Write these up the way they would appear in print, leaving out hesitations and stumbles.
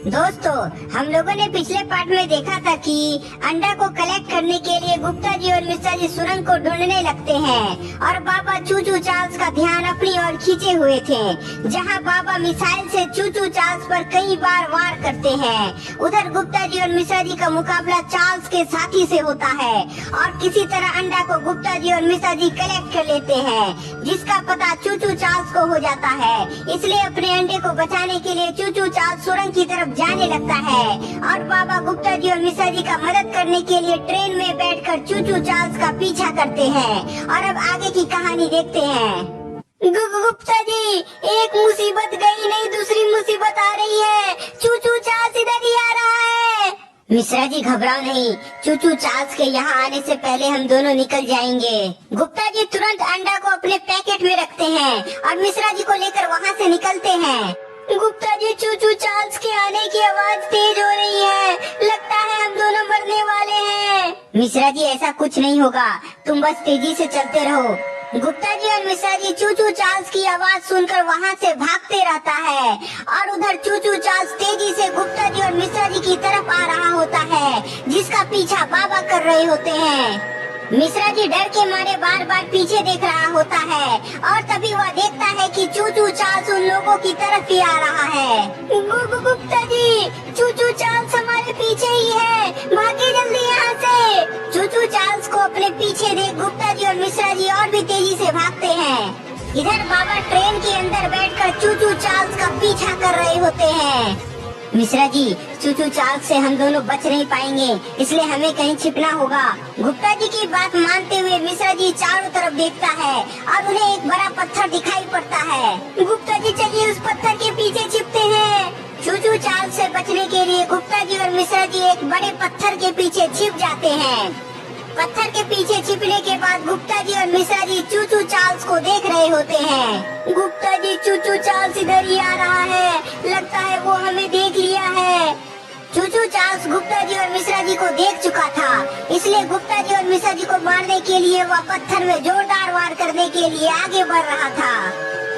दोस्तों, हम लोगों ने पिछले पार्ट में देखा था कि अंडा को कलेक्ट करने के लिए गुप्ता जी और मिश्रा जी सुरंग को ढूंढने लगते हैं और बाबा चूचू चार्ल्स का ध्यान अपनी ओर खींचे हुए थे, जहां बाबा मिसाइल से चूचू चार्ल्स पर कई बार वार करते हैं। उधर गुप्ता जी और मिश्रा जी का मुकाबला चार्ल्स के साथी से होता है और किसी तरह अंडा को गुप्ता जी और मिश्रा जी कलेक्ट कर लेते हैं, जिसका पता चूचू चार्ल्स को हो जाता है। इसलिए अपने अंडे को बचाने के लिए चूचू चार्ल्स सुरंग की तरफ जाने लगता है और बाबा गुप्ता जी और मिश्रा जी का मदद करने के लिए ट्रेन में बैठकर चूचू चार्ल्स का पीछा करते हैं। और अब आगे की कहानी देखते हैं। गुप्ता जी, एक मुसीबत गई नहीं दूसरी मुसीबत आ रही है। चूचू चार्ल्स इधर ही आ रहा है। मिश्रा जी घबराओ नहीं, चूचू चार्ल्स के यहाँ आने से पहले हम दोनों निकल जाएंगे। गुप्ता जी तुरंत अंडा को अपने पैकेट में रखते हैं और मिश्रा जी को लेकर वहाँ से निकलते हैं। गुप्ता जी, चूचू चार्ल्स के आने की आवाज तेज हो रही है, लगता है हम दोनों मरने वाले हैं। मिश्रा जी ऐसा कुछ नहीं होगा, तुम बस तेजी से चलते रहो। गुप्ता जी और मिश्रा जी चूचू चार्ल्स की आवाज सुनकर वहाँ से भागते रहता है और उधर चूचू चार्ल्स तेजी से गुप्ता जी और मिश्रा जी की तरफ आ रहा होता है, जिसका पीछा बाबा कर रहे होते हैं। मिश्रा जी डर के मारे बार बार पीछे देख रहा होता है और तभी वह देखता है कि चूचू चार्ल्स उन लोगों की तरफ ही आ रहा है। गुप्ता जी, चूचू चार्ल्स हमारे पीछे ही है, भागे जल्दी यहाँ से। चूचू चार्ल्स को अपने पीछे देख गुप्ता जी और मिश्रा जी और भी तेजी से भागते हैं। इधर बाबा ट्रेन के अंदर बैठकर चूचू चार्ल्स का पीछा कर रहे होते हैं। मिश्रा जी, चूचू चार्ल्स से हम दोनों बच नहीं पाएंगे, इसलिए हमें कहीं छिपना होगा। गुप्ता जी की बात मानते हुए मिश्रा जी चारों तरफ देखता है और उन्हें एक बड़ा पत्थर दिखाई पड़ता है। गुप्ता जी चलिए उस पत्थर के पीछे छिपते हैं। चूचू चार्ल्स से बचने के लिए गुप्ता जी और मिश्रा जी एक बड़े पत्थर के पीछे छिप जाते हैं। पत्थर के पीछे छिपने के बाद गुप्ता जी और मिश्रा जी चूचू चार्ल्स को देख रहे होते हैं। गुप्ता जी, चूचू चार्ल्स इधर ही आ रहा है, लगता है वो हमें देख लिया है। चूचू चार्ल्स गुप्ता जी और मिश्रा जी को देख चुका था, इसलिए गुप्ता जी और मिश्रा जी को मारने के लिए वह पत्थर में जोरदार वार करने के लिए आगे बढ़ रहा था।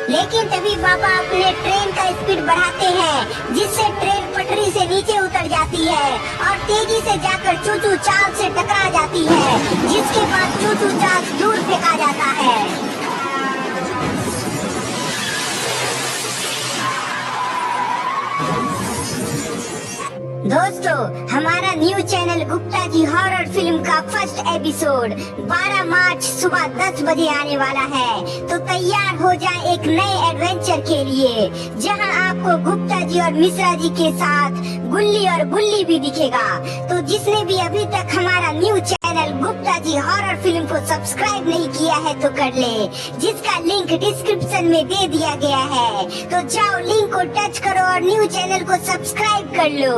लेकिन तभी बाबा अपने ट्रेन का स्पीड बढ़ाते हैं, जिससे ट्रेन पटरी से नीचे उतर जाती है और तेजी से जाकर चूचू चार्ल्स से टकरा जाती है, जिसके बाद चूचू चार्ल्स दूर फेंका जाता है। दोस्तों, हमारा new channel Gupta ji horror film का फर्स्ट एपिसोड 12 मार्च सुबह 10 बजे आने वाला है, तो तैयार हो जाए एक नए एडवेंचर के लिए, जहां आपको गुप्ता जी और मिश्रा जी के साथ गुल्ली और बुल्ली भी दिखेगा। तो जिसने भी अभी तक हमारा new channel Gupta ji horror film को सब्सक्राइब नहीं किया है तो कर ले, जिसका लिंक डिस्क्रिप्शन में दे दिया गया है। तो जाओ, लिंक को टच करो और न्यू चैनल को सब्सक्राइब कर लो।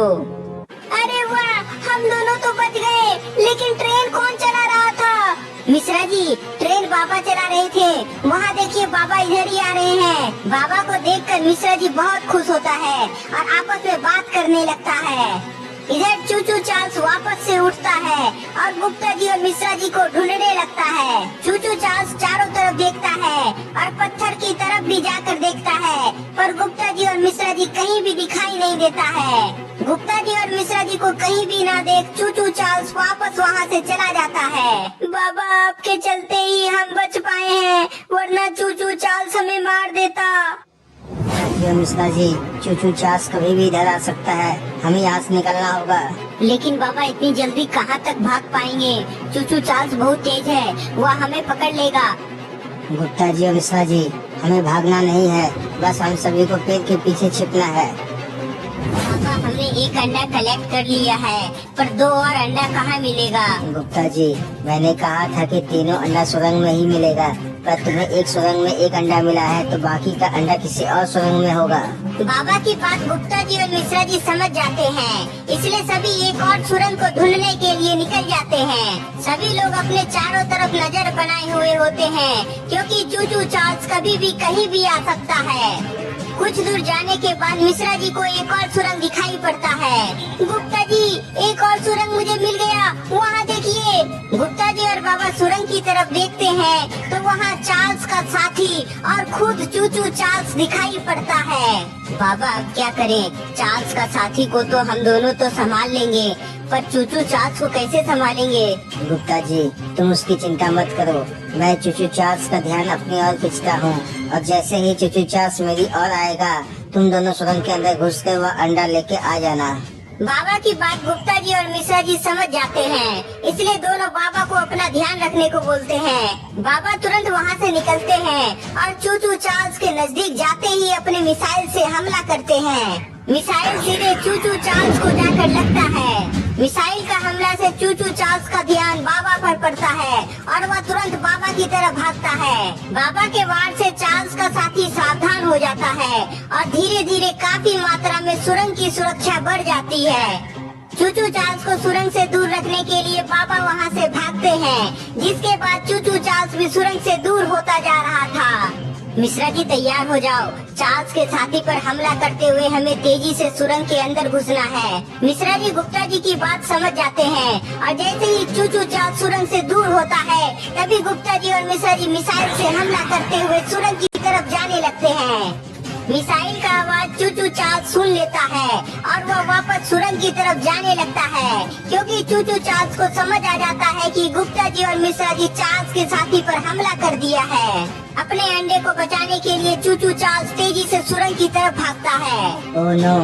अरे वाह, हम दोनों तो बच गए, लेकिन ट्रेन कौन चला रहा था? मिश्रा जी, ट्रेन बाबा चला रहे थे। वहाँ देखिए, बाबा इधर ही आ रहे हैं। बाबा को देखकर मिश्रा जी बहुत खुश होता है और आपस में बात करने लगता है। इधर चूचू चार्ल्स वापस से उठता है और गुप्ता जी और मिश्रा जी को ढूंढने लगता है। चूचू चार्ल्स चारों तरफ देखता है और पत्थर की तरफ भी जाकर देखता है, पर गुप्ता जी और मिश्रा जी कहीं भी दिखाई नहीं देता है। गुप्ता जी और मिश्रा जी को कहीं भी ना देख चूचू चार्ल्स वापस वहाँ से चला जाता है। बाबा, आपके चलते ही हम बच पाए हैं, वरना चूचू चार्ल्स हमें मार देता। मिश्रा जी, चूचू चार्ल्स कभी भी इधर आ सकता है, हमें यहाँ से निकलना होगा। लेकिन बाबा, इतनी जल्दी कहाँ तक भाग पाएंगे? चूचू चार्ल्स बहुत तेज है, वह हमें पकड़ लेगा। गुप्ता जी और मिश्रा जी, हमें भागना नहीं है, बस हम सभी को पेड़ के पीछे छिपना है। बाबा, हमने एक अंडा कलेक्ट कर लिया है, पर 2 और अंडा कहाँ मिलेगा? गुप्ता जी, मैंने कहा था कि तीनों अंडा सुरंग में ही मिलेगा, पर तुम्हें एक सुरंग में एक अंडा मिला है, तो बाकी का अंडा किसी और सुरंग में होगा। बाबा की बात गुप्ता जी और मिश्रा जी समझ जाते हैं, इसलिए सभी एक और सुरंग को ढूंढने के लिए निकल जाते हैं। सभी लोग अपने चारों तरफ नजर बनाए हुए होते हैं, क्योंकि चूचू चार्ल्स कभी भी कहीं भी आ सकता है। कुछ दूर जाने के बाद मिश्रा जी को एक और सुरंग दिखाई पड़ता है। गुप्ता जी, एक और सुरंग मुझे मिल गया, वहाँ देखिए। गुप्ता जी और बाबा सुरंग की तरफ देखते हैं तो वह वहाँ चार्ल्स का साथी और खुद चूचू चार्ल्स दिखाई पड़ता है। बाबा अब क्या करें? चार्ल्स का साथी को तो हम दोनों तो संभाल लेंगे, पर चूचू चार्ल्स को कैसे संभालेंगे? गुप्ता जी, तुम उसकी चिंता मत करो। मैं चूचू चार्ल्स का ध्यान अपनी ओर खींचता हूँ, और जैसे ही चूचू चार्ल्स मेरी ओर आएगा, तुम दोनों सुरंग के अंदर घुस कर वह अंडा लेके आ जाना। बाबा की बात गुप्ता जी और मिश्रा जी समझ जाते हैं, इसलिए दोनों बाबा को अपना ध्यान रखने को बोलते हैं। बाबा तुरंत वहाँ से निकलते हैं और चूचू चार्ल्स के नजदीक जाते ही अपने मिसाइल से हमला करते हैं। मिसाइल सीधे चूचू चार्ल्स को जाकर लगता है। मिसाइल का हमला से चूचू चार्ल्स का ध्यान बाबा पर पड़ता है और वह तुरंत बाबा की तरफ भागता है। बाबा के वार से चार्ल्स का साथी सावधान हो जाता है और धीरे धीरे काफी मात्रा में सुरंग की सुरक्षा बढ़ जाती है। चूचू चार्ल्स को सुरंग से दूर रखने के लिए बाबा वहाँ से भागते हैं, जिसके बाद चूचू चार्ल्स भी सुरंग से दूर होता जा रहा था। मिश्रा जी तैयार हो जाओ, चार्ल्स के साथी पर हमला करते हुए हमें तेजी से सुरंग के अंदर घुसना है। मिश्रा जी गुप्ता जी की बात समझ जाते हैं और जैसे ही चूचू चार्ल्स सुरंग से दूर होता है, तभी गुप्ता जी और मिश्रा जी मिसाइल से हमला करते हुए सुरंग की तरफ जाने लगते हैं। मिसाइल का आवाज चूचू चार्ल्स सुन लेता है और वह वापस सुरंग की तरफ जाने लगता है, क्योंकि चूचू चार्ल्स को समझ आ जाता है कि गुप्ता जी और मिश्रा जी चार्ल्स के साथी पर हमला कर दिया है। अपने अंडे को बचाने के लिए चूचू चार्ल्स तेजी से सुरंग की तरफ भागता है। ओह नो,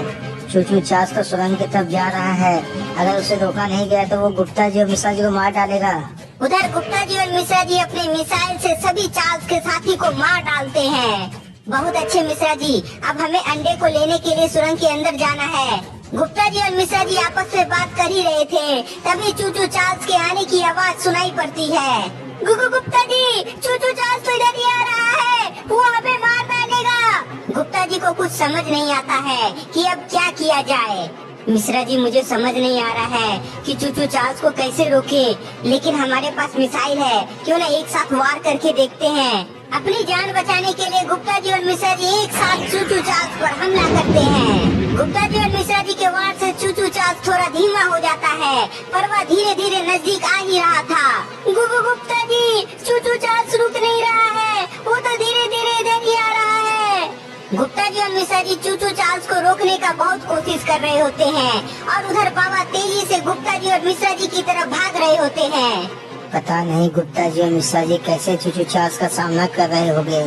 चूचू चार्ल्स तो सुरंग की तरफ जा रहा है। अगर उसे रोका नहीं गया तो वो गुप्ता जी और मिश्रा जी को मार डालेगा। उधर गुप्ता जी और मिश्रा जी अपने मिसाइल से सभी चार्ल्स के साथी को मार डालते हैं। बहुत अच्छे मिश्रा जी, अब हमें अंडे को लेने के लिए सुरंग के अंदर जाना है। गुप्ता जी और मिश्रा जी आपस में बात कर ही रहे थे, तभी चूचू चार्ल्स के आने की आवाज सुनाई पड़ती है। गुप्ता जी, चूचू चार्ल्स तो इधर ही आ रहा है, वो हमें मार डालेगा। गुप्ता जी को कुछ समझ नहीं आता है कि अब क्या किया जाए। मिश्रा जी मुझे समझ नहीं आ रहा है कि चूचू चार्ल्स को कैसे रोके, लेकिन हमारे पास मिसाइल है, क्यों न एक साथ वार करके देखते हैं। अपनी जान बचाने के लिए गुप्ता जी और मिश्रा जी एक साथ चूचू चार्ल्स पर हमला करते हैं। गुप्ता जी और मिश्रा जी के वार से चूचू चार्ल्स थोड़ा धीमा हो जाता है, पर वह धीरे धीरे नजदीक आ ही रहा था। गुप्ता जी, चूचू चार्ल्स रुक नहीं रहा है, वो तो धीरे धीरे इधर ही आ रहा है। गुप्ता जी और मिश्रा जी चूचू चार्ल्स को रोकने का बहुत कोशिश कर रहे होते हैं और उधर बाबा तेजी से गुप्ता जी और मिश्रा जी की तरफ भाग रहे होते हैं। पता नहीं गुप्ता जी और मिश्रा जी कैसे चूचू चार्ल्स का सामना कर रहे होंगे।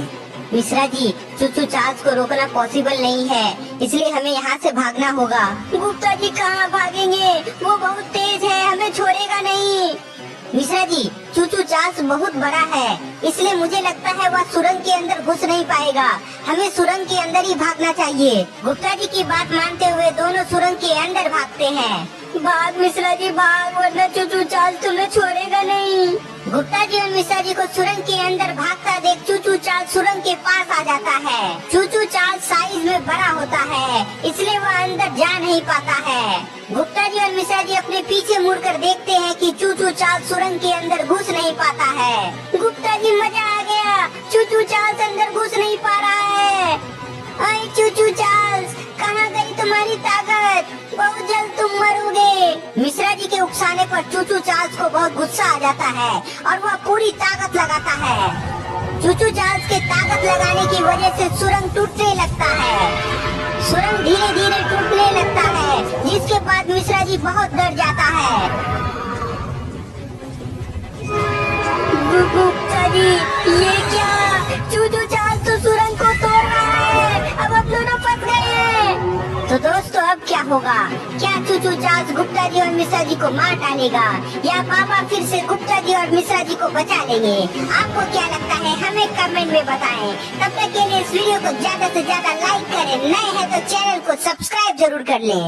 मिश्रा जी, चूचू चार्ल्स को रोकना पॉसिबल नहीं है, इसलिए हमें यहाँ से भागना होगा। गुप्ता जी कहाँ भागेंगे, वो बहुत तेज है, हमें छोड़ेगा नहीं। मिश्रा जी, चूचू चार्ल्स बहुत बड़ा है, इसलिए मुझे लगता है वह सुरंग के अंदर घुस नहीं पाएगा। हमें सुरंग के अंदर ही भागना चाहिए। गुप्ता जी की बात मानते हुए दोनों सुरंग के अंदर भागते हैं। भाग मिश्रा जी भाग, वरना चूचू चार्ल्स तुम्हें छोड़ेगा नहीं। गुप्ता जी और मिश्रा जी को सुरंग के अंदर भागता देख चूचू चार्ल्स सुरंग के पास आ जाता है। चूचू चार्ल्स साइज में बड़ा होता है, इसलिए वह अंदर जा नहीं पाता है। गुप्ता जी और मिश्रा जी अपने पीछे मुड़कर देखते हैं कि चूचू चार्ल्स सुरंग के अंदर घुस नहीं पाता है। गुप्ता जी मजा आ गया, चूचू चार्ल्स अंदर घुस नहीं पा रहा है। अरे चूचू चार्ल्स, कहाँ गई तुम्हारी ताकत? बहुत जल्द तुम मरोगे। मिश्रा जी के उकसाने पर चूचू चार्ल्स को बहुत गुस्सा आ जाता है और वह पूरी ताकत लगाता है। चूचू चार्ल्स के ताकत लगाने की वजह से सुरंग टूटने लगता है। सुरंग धीरे धीरे टूटने लगता है, जिसके बाद मिश्रा जी बहुत डर जाता है। गुप्ता जी, ये क्या? चूचू चार्ल्स तो सुरंग को तोड़ रहा है, अब हम दोनों फंस गए हैं। तो दोस्तों अब क्या होगा? क्या चूचू चार्ल्स गुप्ता जी और मिश्रा जी को मार डालेगा, या बाबा फिर से गुप्ता जी और मिश्रा जी को बचा लेंगे? आपको क्या लगता है, हमें कमेंट में बताएं। तब तक के लिए इस वीडियो को ज्यादा से ज्यादा लाइक करें, नए हैं तो चैनल को सब्सक्राइब जरूर कर लें।